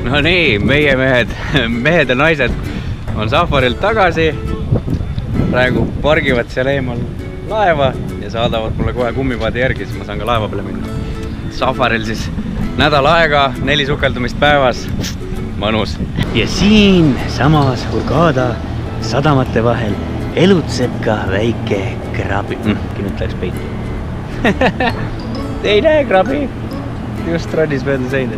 No nii, meie mehed ja naised on safarilt tagasi. Praegu pargivad seal eemal laeva ja saadavad mulle kohe kummipaadi järgi, siis ma saan ka laeva peale minna. Safaril siis nädal aega, 4 sukeldumist päevas. Mõnus. Ja siin samas Hurghada sadamate vahel elutseb ka väike krabi. Nüüd läks peitu. Ei näe krabi. Just ronis mööda seina.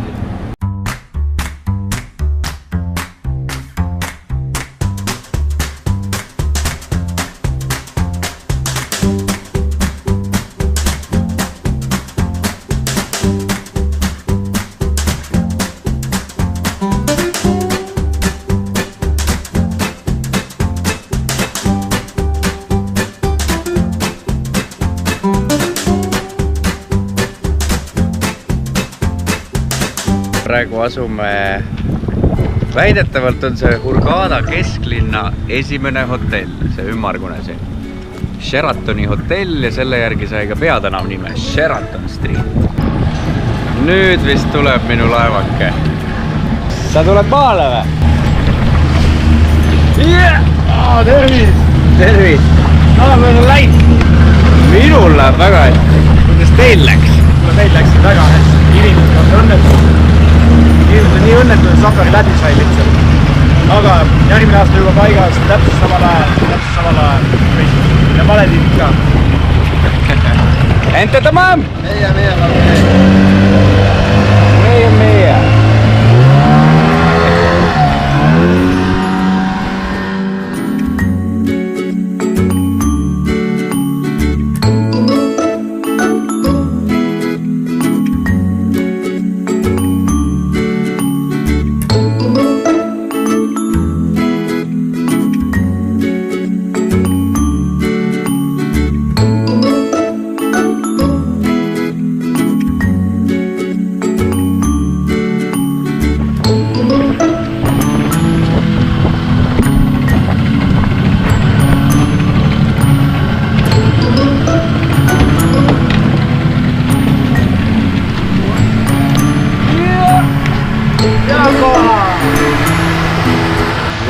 Praegu asume, väidetavalt on see Hurghada kesklinna esimene hotell, see ümmargune siin. Sheratoni hotell ja selle järgi sai ka peatänav nime, Sheraton Street. Nüüd vist tuleb minu laevake. Sa tuled maale või? Tervis! Tervis! Meil on läinud! Minul läheb väga hästi. Kuidas teil läks? Meil läksid väga hästi. Inimesed on õnnetud. Inimesed on nii õnnetud, et safari läbi sai lihtsalt. Aga järgmine aasta juba paigas, täpselt samal ajal. Ja valetiid ka. Ente tamam? Meie.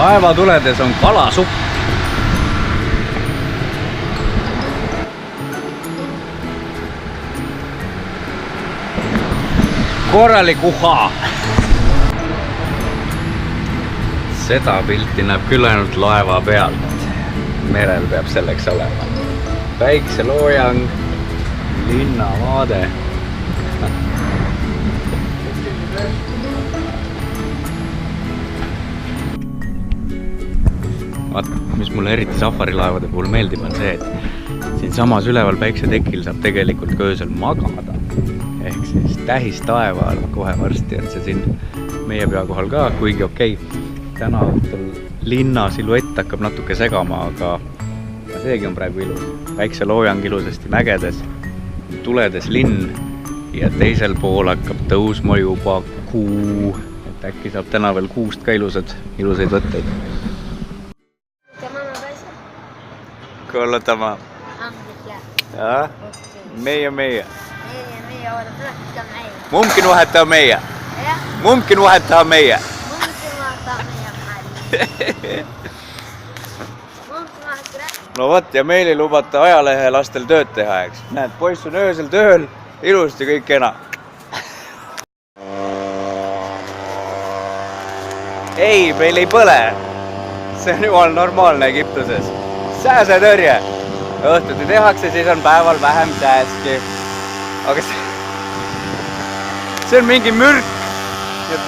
Laeva tuledes on kalasupp. Korralik uha. Seda pilti näeb küll ainult laeva pealt. Merel peab selleks olema. Päikseloojang, linnavaade. Vaat, mis mulle eriti safarilaevade puhul meeldib on see, et siin samas üleval päiksetekil saab tegelikult ka öösel magada. Ehk siis tähis taeval kohe varsti on see siin meie pea kohal ka, kuigi okei. Täna õhtul linna siluett hakkab natuke segama, aga seegi on praegu ilus. Päikseloojang ilusasti mägedes, tuledes linn ja teisel pool hakkab tõusma juba kuu. Et äkki saab täna veel kuust ka ilusaid võtteid. Kulla tämä. Ja? Meie. Mumkin vahettaa meidän. Mumkin vahettaa meidän. No vot, ja meil ei lubata ajalehe lastel tööd teha, eks. Näed, poiss on öösel tööl, ilusti kõik kena. Ei, meil ei põle. See on jumal normaalne Egiptuses. Sääsetõrje. Õhtuti tehakse, siis on päeval vähem sääski. Aga see on mingi mürk.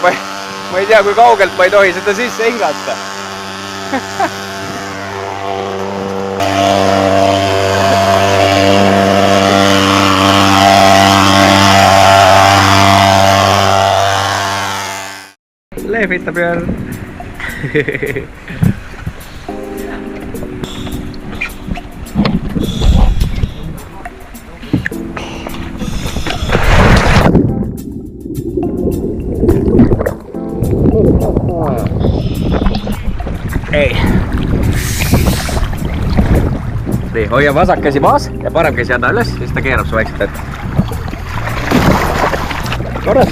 Ma ei tea, kui kaugelt ma ei tohi seda sisse hingata. Lehvitab jälle. Ei. Nii, hoia vasak käsi maas ja parem käsi anna üles, siis ta keerab su vaikselt ette. Korras.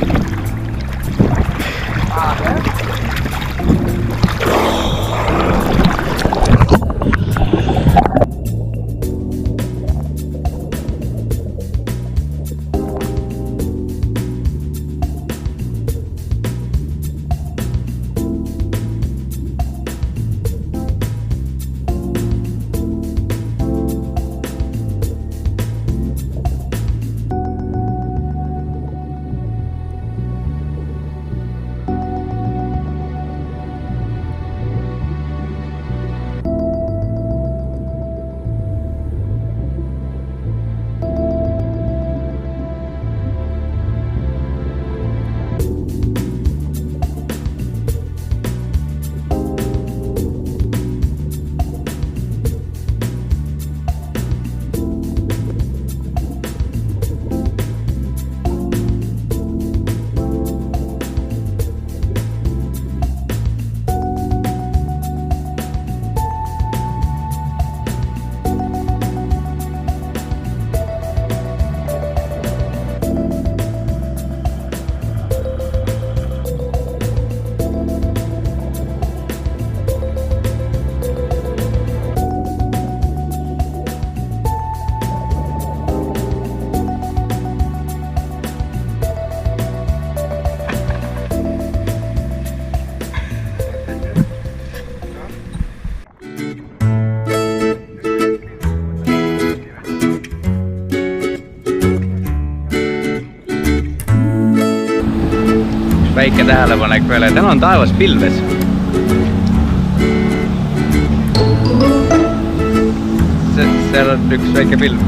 Väike tähelepanek veel, täna on taevas pilves. Seal on üks väike pilv.